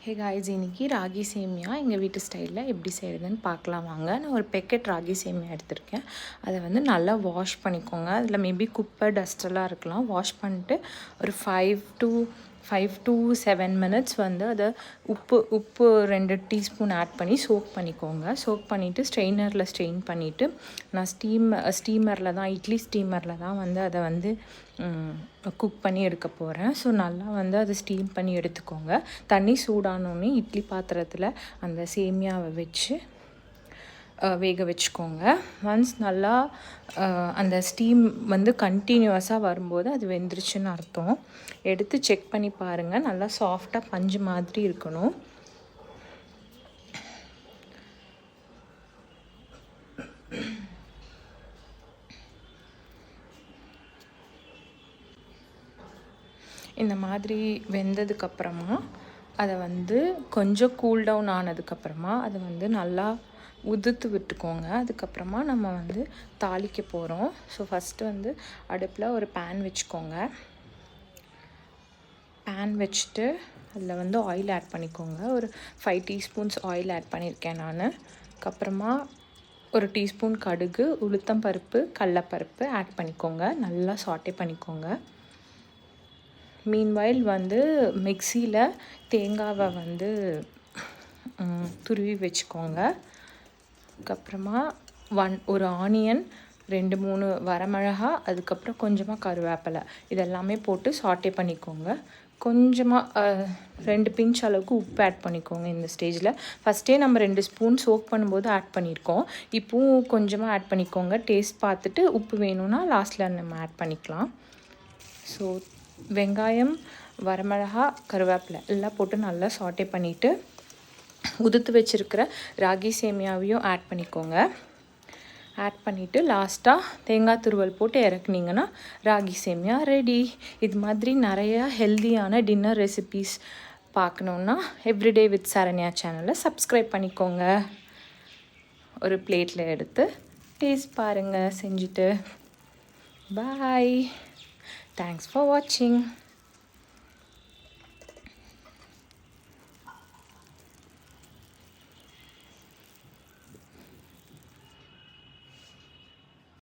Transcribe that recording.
Hey guys, இன்னைக்கு ராகி சேமியா எங்கள் வீட்டு ஸ்டைலில் எப்படி செய்கிறதுன்னு பார்க்கலாம் வாங்க. நான் ஒரு பேக்கெட் ராகி சேமியா எடுத்திருக்கேன். அதை வந்து நல்லா வாஷ் பண்ணிக்கோங்க. அதில் மேபி குப்பை டஸ்டெல்லாம் இருக்கலாம். வாஷ் பண்ணிட்டு ஒரு 5 to 7 minutes வந்து அதை உப்பு 2 டீஸ்பூன் ஆட் பண்ணி சோக் பண்ணிக்கோங்க. சோக் பண்ணிவிட்டு ஸ்ட்ரெயினரில் ஸ்ட்ரெயின் பண்ணிவிட்டு நான் ஸ்டீமரில் தான் இட்லி ஸ்டீமரில் தான் வந்து அதை வந்து குக் பண்ணி எடுக்க போகிறேன். ஸோ நல்லா வந்து அதை ஸ்டீம் பண்ணி எடுத்துக்கோங்க. தண்ணி சூடானோடனே இட்லி பாத்திரத்தில் அந்த சேமியாவை வச்சு வேக வச்சுக்கோங்க. ஒன்ஸ் நல்லா அந்த ஸ்டீம் வந்து கண்டினியூவஸாக வரும்போது அது வெந்துருச்சுன்னு அர்த்தம். எடுத்து செக் பண்ணி பாருங்கள். நல்லா சாஃப்டாக பஞ்சு மாதிரி இருக்கணும். இந்த மாதிரி வெந்ததுக்கப்புறமா அதை வந்து கொஞ்சம் கூல் டவுன் ஆனதுக்கப்புறமா அதை வந்து நல்லா உதுத்து விட்டுக்கோங்க. அதுக்கப்புறமா நம்ம வந்து தாளிக்க போகிறோம். ஸோ ஃபஸ்ட்டு வந்து அடுப்பில் ஒரு பேன் வச்சுக்கோங்க. பேன் வச்சுட்டு அதில் வந்து ஆயில் ஆட் பண்ணிக்கோங்க. ஒரு 5 டீஸ்பூன்ஸ் ஆயில் ஆட் பண்ணியிருக்கேன் நான். அதுக்கப்புறமா ஒரு டீஸ்பூன் கடுகு, உளுத்தம் பருப்பு, கடலப்பருப்பு ஆட் பண்ணிக்கோங்க. நல்லா சாட்டே பண்ணிக்கோங்க. மீன்வைல் வந்து மிக்சியில் தேங்காவை வந்து துருவி வச்சுக்கோங்க. அதுக்கப்புறமா ஒரு ஆனியன், 2-3 வரமிளகா, அதுக்கப்புறம் கொஞ்சமாக கருவேப்பிலை இதெல்லாமே போட்டு சாட்டே பண்ணிக்கோங்க. கொஞ்சமாக 2 பிஞ்ச் அளவுக்கு உப்பு ஆட் பண்ணிக்கோங்க. இந்த ஸ்டேஜில் ஃபஸ்ட்டே நம்ம 2 ஸ்பூன் சோக் பண்ணும்போது ஆட் பண்ணியிருக்கோம். இப்போவும் கொஞ்சமாக ஆட் பண்ணிக்கோங்க. டேஸ்ட் பார்த்துட்டு உப்பு வேணும்னா லாஸ்ட்டில் நம்ம ஆட் பண்ணிக்கலாம். ஸோ வெங்காயம், வரமிளகா, கருவேப்பிலை எல்லாம் போட்டு நல்லா சாட்டே பண்ணிவிட்டு உதுத்து வச்சுருக்கிற ராகி சேமியாவையும் ஆட் பண்ணிக்கோங்க. ஆட் பண்ணிவிட்டு லாஸ்ட்டாக தேங்காய் துருவல் போட்டு இறக்குனீங்கன்னா ராகி சேமியா ரெடி. இது மாதிரி நிறையா ஹெல்தியான டின்னர் ரெசிபீஸ் பார்க்கணுன்னா எவ்ரிடே வித் சரண்யா சேனலை சப்ஸ்கிரைப் பண்ணிக்கோங்க. ஒரு பிளேட்டில் எடுத்து டேஸ்ட் பாருங்கள் செஞ்சுட்டு. பாய். Thanks for watching.